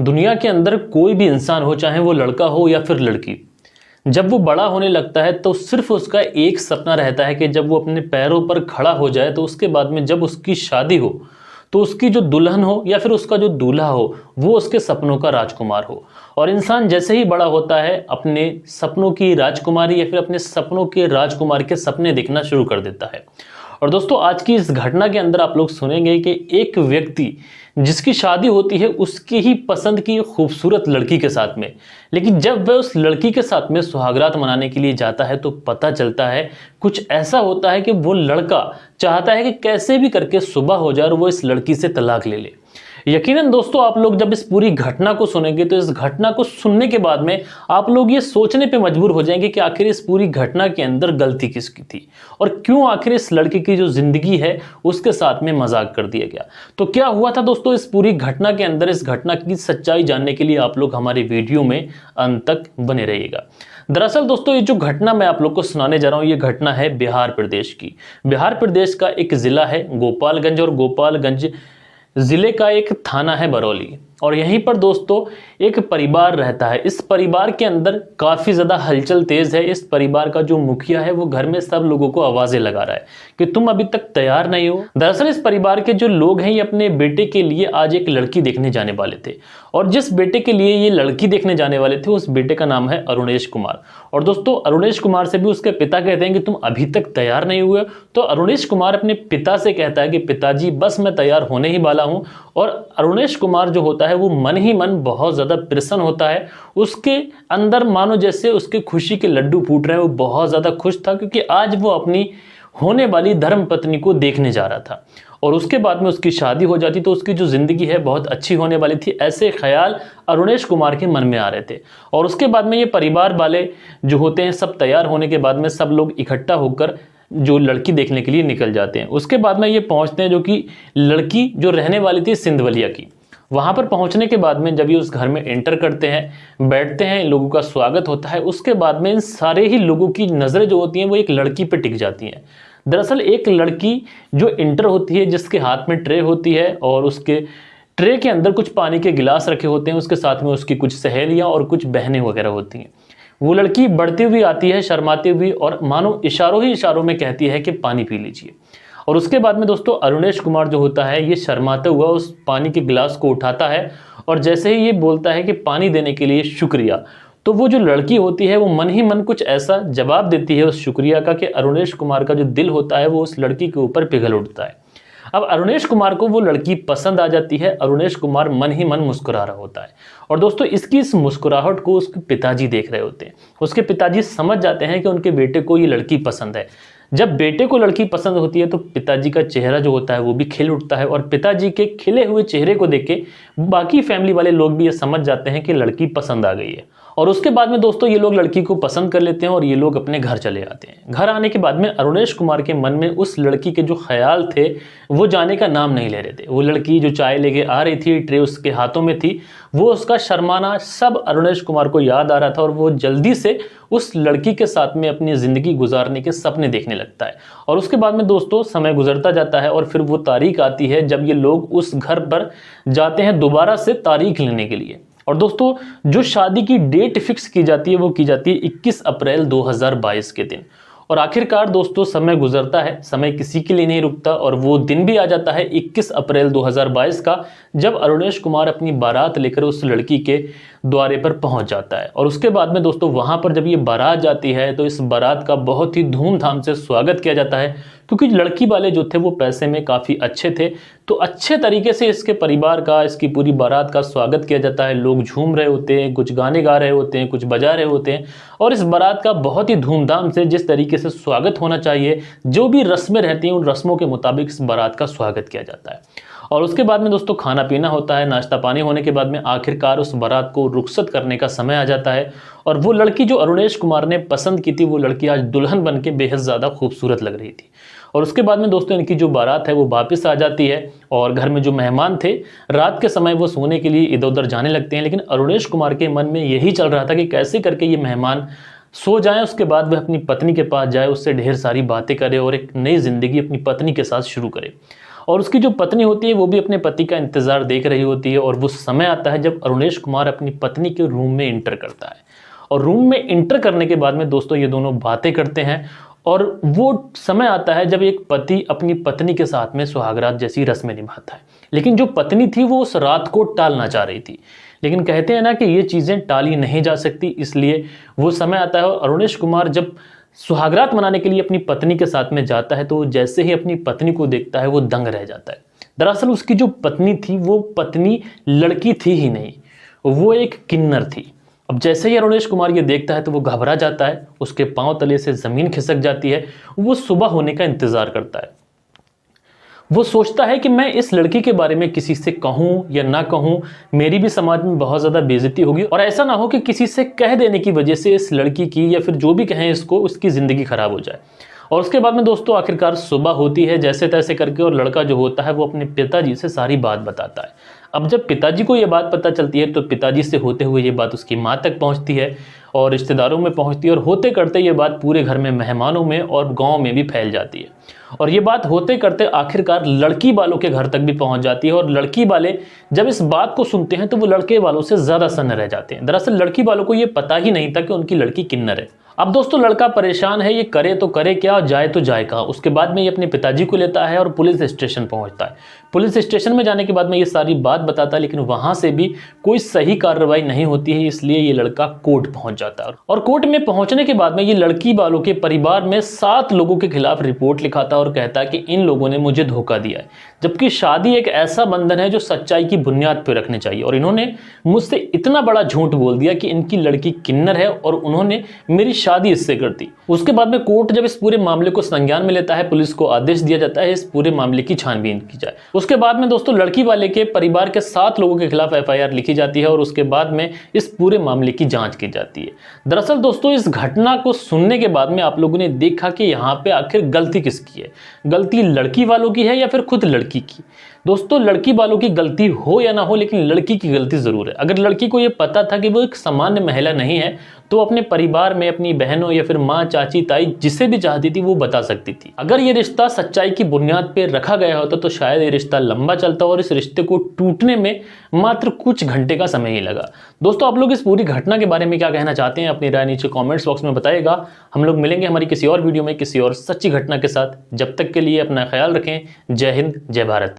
दुनिया के अंदर कोई भी इंसान हो, चाहे वो लड़का हो या फिर लड़की, जब वो बड़ा होने लगता है तो सिर्फ उसका एक सपना रहता है कि जब वो अपने पैरों पर खड़ा हो जाए तो उसके बाद में जब उसकी शादी हो तो उसकी जो दुल्हन हो या फिर उसका जो दूल्हा हो वो उसके सपनों का राजकुमार हो। और इंसान जैसे ही बड़ा होता है अपने सपनों की राजकुमारी या फिर अपने सपनों के राजकुमार के सपने देखना शुरू कर देता है। और दोस्तों, आज की इस घटना के अंदर आप लोग सुनेंगे कि एक व्यक्ति जिसकी शादी होती है उसकी ही पसंद की खूबसूरत लड़की के साथ में, लेकिन जब वह उस लड़की के साथ में सुहागरात मनाने के लिए जाता है तो पता चलता है कुछ ऐसा होता है कि वो लड़का चाहता है कि कैसे भी करके सुबह हो जाए और वो इस लड़की से तलाक ले ले। यकीनन दोस्तों, आप लोग जब इस पूरी घटना को सुनेंगे तो इस घटना को सुनने के बाद में आप लोग ये सोचने पे मजबूर हो जाएंगे कि आखिर इस पूरी घटना के अंदर गलती किसकी थी और क्यों आखिर इस लड़के की जो जिंदगी है उसके साथ में मजाक कर दिया गया। तो क्या हुआ था दोस्तों इस पूरी घटना के अंदर, इस घटना की सच्चाई जानने के लिए आप लोग हमारी वीडियो में अंत तक बने रहिएगा। दरअसल दोस्तों, ये जो घटना मैं आप लोग को सुनाने जा रहा हूँ ये घटना है बिहार प्रदेश की। बिहार प्रदेश का एक जिला है गोपालगंज और गोपालगंज जिले का एक थाना है बरौली। और यहीं पर दोस्तों एक परिवार रहता है। इस परिवार के अंदर काफ़ी ज़्यादा हलचल तेज़ है। इस परिवार का जो मुखिया है वो घर में सब लोगों को आवाज़ें लगा रहा है कि तुम अभी तक तैयार नहीं हो। दरअसल इस परिवार के जो लोग हैं ये अपने बेटे के लिए आज एक लड़की देखने जाने वाले थे और जिस बेटे के लिए ये लड़की देखने जाने वाले थे उस बेटे का नाम है अरुणेश कुमार। और दोस्तों, अरुणेश कुमार से भी उसके पिता कहते हैं कि तुम अभी तक तैयार नहीं हुए। तो अरुणेश कुमार अपने पिता से कहता है कि पिताजी बस मैं तैयार होने ही वाला हूँ। और अरुणेश कुमार जो होता है वो मन ही मन बहुत ज़्यादा प्रसन्न होता है। उसके अंदर मानो जैसे उसके खुशी के लड्डू फूट रहे हैं। वो बहुत ज़्यादा खुश था क्योंकि आज वो अपनी होने वाली धर्म पत्नी को देखने जा रहा था और उसके बाद में उसकी शादी हो जाती तो उसकी जो ज़िंदगी है बहुत अच्छी होने वाली थी। ऐसे ख्याल अरुणेश कुमार के मन में आ रहे थे। और उसके बाद में ये परिवार वाले जो होते हैं सब तैयार होने के बाद में सब लोग इकट्ठा होकर जो लड़की देखने के लिए निकल जाते हैं। उसके बाद में ये पहुंचते हैं जो कि लड़की जो रहने वाली थी सिंधवलिया की। वहां पर पहुंचने के बाद में जब ये उस घर में एंटर करते हैं, बैठते हैं, लोगों का स्वागत होता है। उसके बाद में इन सारे ही लोगों की नज़रें जो होती हैं वो एक लड़की पे टिक जाती हैं। दरअसल एक लड़की जो एंटर होती है जिसके हाथ में ट्रे होती है और उसके ट्रे के अंदर कुछ पानी के गिलास रखे होते हैं। उसके साथ में उसकी कुछ सहेलियाँ और कुछ बहनें वगैरह होती हैं। वो लड़की बढ़ती हुई आती है शर्माती हुई और मानो इशारों ही इशारों में कहती है कि पानी पी लीजिए। और उसके बाद में दोस्तों अरुणेश कुमार जो होता है ये शर्माते हुआ उस पानी के गिलास को उठाता है और जैसे ही ये बोलता है कि पानी देने के लिए शुक्रिया, तो वो जो लड़की होती है वो मन ही मन कुछ ऐसा जवाब देती है उस शुक्रिया का कि अरुणेश कुमार का जो दिल होता है वो उस लड़की के ऊपर पिघल उठता है। अब अरुणेश कुमार को वो लड़की पसंद आ जाती है। अरुणेश कुमार मन ही मन मुस्कुरा रहा होता है और दोस्तों इसकी इस मुस्कुराहट को उसके पिताजी देख रहे होते हैं। उसके पिताजी समझ जाते हैं कि उनके बेटे को ये लड़की पसंद है। जब बेटे को लड़की पसंद होती है तो पिताजी का चेहरा जो होता है वो भी खिल उठता है और पिताजी के खिले हुए चेहरे को देख के बाकी फैमिली वाले लोग भी ये समझ जाते हैं कि लड़की पसंद आ गई है। और उसके बाद में दोस्तों ये लोग लड़की को पसंद कर लेते हैं और ये लोग अपने घर चले आते हैं। घर आने के बाद में अरुणेश कुमार के मन में उस लड़की के जो ख्याल थे वो जाने का नाम नहीं ले रहे थे। वो लड़की जो चाय लेके आ रही थी, ट्रे उसके हाथों में थी, वो उसका शर्माना सब अरुणेश कुमार को याद आ रहा था और वो जल्दी से उस लड़की के साथ में अपनी ज़िंदगी गुजारने के सपने देखने लगता है। और उसके बाद में दोस्तों समय गुजरता जाता है और फिर वो तारीख आती है जब ये लोग उस घर पर जाते हैं दोबारा से तारीख लेने के लिए। और दोस्तों जो शादी की डेट फिक्स की जाती है वो की जाती है 21 अप्रैल 2022 के दिन। और आखिरकार दोस्तों समय गुजरता है, समय किसी के लिए नहीं रुकता और वो दिन भी आ जाता है 21 अप्रैल 2022 का, जब अरुणेश कुमार अपनी बारात लेकर उस लड़की के द्वारे पर पहुंच जाता है। और उसके बाद में दोस्तों वहां पर जब ये बारात जाती है तो इस बारात का बहुत ही धूमधाम से स्वागत किया जाता है क्योंकि लड़की वाले जो थे वो पैसे में काफ़ी अच्छे थे। तो अच्छे तरीके से इसके परिवार का, इसकी पूरी बारात का स्वागत किया जाता है। लोग झूम रहे होते हैं, कुछ गाने गा रहे होते हैं, कुछ बजा रहे होते हैं और इस बारात का बहुत ही धूमधाम से जिस तरीके से स्वागत होना चाहिए, जो भी रस्में रहती हैं उन रस्मों के मुताबिक इस बारात का स्वागत किया जाता है। और उसके बाद में दोस्तों खाना पीना होता है। नाश्ता पानी होने के बाद में आखिरकार उस बारात को रुखसत करने का समय आ जाता है और वो लड़की जो अरुणेश कुमार ने पसंद की थी वो लड़की आज दुल्हन बन के बेहद ज़्यादा खूबसूरत लग रही थी। और उसके बाद में दोस्तों इनकी जो बारात है वो वापस आ जाती है और घर में जो मेहमान थे रात के समय वो सोने के लिए इधर उधर जाने लगते हैं। लेकिन अरुणेश कुमार के मन में यही चल रहा था कि कैसे करके ये मेहमान सो जाएं, उसके बाद वह अपनी पत्नी के पास जाए, उससे ढेर सारी बातें करे और एक नई जिंदगी अपनी पत्नी के साथ शुरू करे। और उसकी जो पत्नी होती है वो भी अपने पति का इंतजार देख रही होती है। और वो समय आता है जब अरुणेश कुमार अपनी पत्नी के रूम में इंटर करता है, और रूम में इंटर करने के बाद में दोस्तों ये दोनों बातें करते हैं। और वो समय आता है जब एक पति अपनी पत्नी के साथ में सुहागरात जैसी रस्में निभाता है, लेकिन जो पत्नी थी वो उस रात को टालना चाह रही थी। लेकिन कहते हैं ना कि ये चीज़ें टाली नहीं जा सकती, इसलिए वो समय आता है और अरुणेश कुमार जब सुहागरात मनाने के लिए अपनी पत्नी के साथ में जाता है तो जैसे ही अपनी पत्नी को देखता है वो दंग रह जाता है। दरअसल उसकी जो पत्नी थी वो पत्नी लड़की थी ही नहीं, वो एक किन्नर थी। अब जैसे ही अरुणेश कुमार ये देखता है तो वो घबरा जाता है, उसके पांव तले से ज़मीन खिसक जाती है। वो सुबह होने का इंतज़ार करता है। वो सोचता है कि मैं इस लड़की के बारे में किसी से कहूँ या ना कहूँ, मेरी भी समाज में बहुत ज़्यादा बेइज्जती होगी, और ऐसा ना हो कि किसी से कह देने की वजह से इस लड़की की या फिर जो भी कहें इसको, उसकी ज़िंदगी ख़राब हो जाए। और उसके बाद में दोस्तों आखिरकार सुबह होती है जैसे तैसे करके, और लड़का जो होता है वो अपने पिताजी से सारी बात बताता है। अब जब पिताजी को ये बात पता चलती है तो पिताजी से होते हुए ये बात उसकी माँ तक पहुँचती है और रिश्तेदारों में पहुँचती है, और होते करते ये बात पूरे घर में, मेहमानों में और गाँव में भी फैल जाती है। और ये बात होते करते आखिरकार लड़की वालों के घर तक भी पहुंच जाती है, और लड़की वाले जब इस बात को सुनते हैं तो वो लड़के वालों से ज़्यादा सन्न रह जाते हैं। दरअसल लड़की वालों को ये पता ही नहीं था कि उनकी लड़की किन्नर है। अब दोस्तों लड़का परेशान है, ये करे तो करे क्या, जाए तो जाए कहाँ। उसके बाद में ये अपने पिताजी को लेता है और पुलिस स्टेशन पहुंचता है। पुलिस स्टेशन में जाने के बाद में ये सारी बात बताता है, लेकिन वहां से भी कोई सही कार्रवाई नहीं होती है, इसलिए ये लड़का कोर्ट पहुंच जाता है। और कोर्ट में पहुंचने के बाद में ये लड़की वालों के परिवार में 7 लोगों के खिलाफ रिपोर्ट लिखाता है और कहता है कि इन लोगों ने मुझे धोखा दिया है, जबकि शादी एक ऐसा बंधन है जो सच्चाई की बुनियाद पर रखने चाहिए। और इन्होंने मुझसे इतना बड़ा झूठ बोल दिया कि इनकी लड़की किन्नर है और उन्होंने मेरी शादी इससे कर दी। उसके बाद में कोर्ट जब इस पूरे मामले को संज्ञान में लेता है, पुलिस को आदेश दिया जाता है इस पूरे मामले की छानबीन की जाए। उसके बाद में दोस्तों लड़की वाले के परिवार के 7 लोगों के खिलाफ FIR लिखी जाती है और उसके बाद में इस पूरे मामले की जांच की जाती है। दरअसल दोस्तों इस घटना को सुनने के बाद में आप लोगों ने देखा कि यहाँ पे आखिर गलती किसकी है, गलती लड़की वालों की है या फिर खुद लड़की की। दोस्तों लड़की वालों की गलती हो या ना हो, लेकिन लड़की की गलती जरूर है। अगर लड़की को यह पता था कि वो एक सामान्य महिला नहीं है तो अपने परिवार में अपनी बहनों या फिर माँ, चाची, ताई जिसे भी चाहती थी वो बता सकती थी। अगर ये रिश्ता सच्चाई की बुनियाद पर रखा गया होता तो शायद ये रिश्ता लंबा चलता और इस रिश्ते को टूटने में मात्र कुछ घंटे का समय ही लगा। दोस्तों आप लोग इस पूरी घटना के बारे में क्या कहना चाहते हैं, अपनी राय नीचे कॉमेंट्स बॉक्स में बताइएगा। हम लोग मिलेंगे हमारी किसी और वीडियो में किसी और सच्ची घटना के साथ। जब तक के लिए अपना ख्याल रखें। जय हिंद, जय भारत।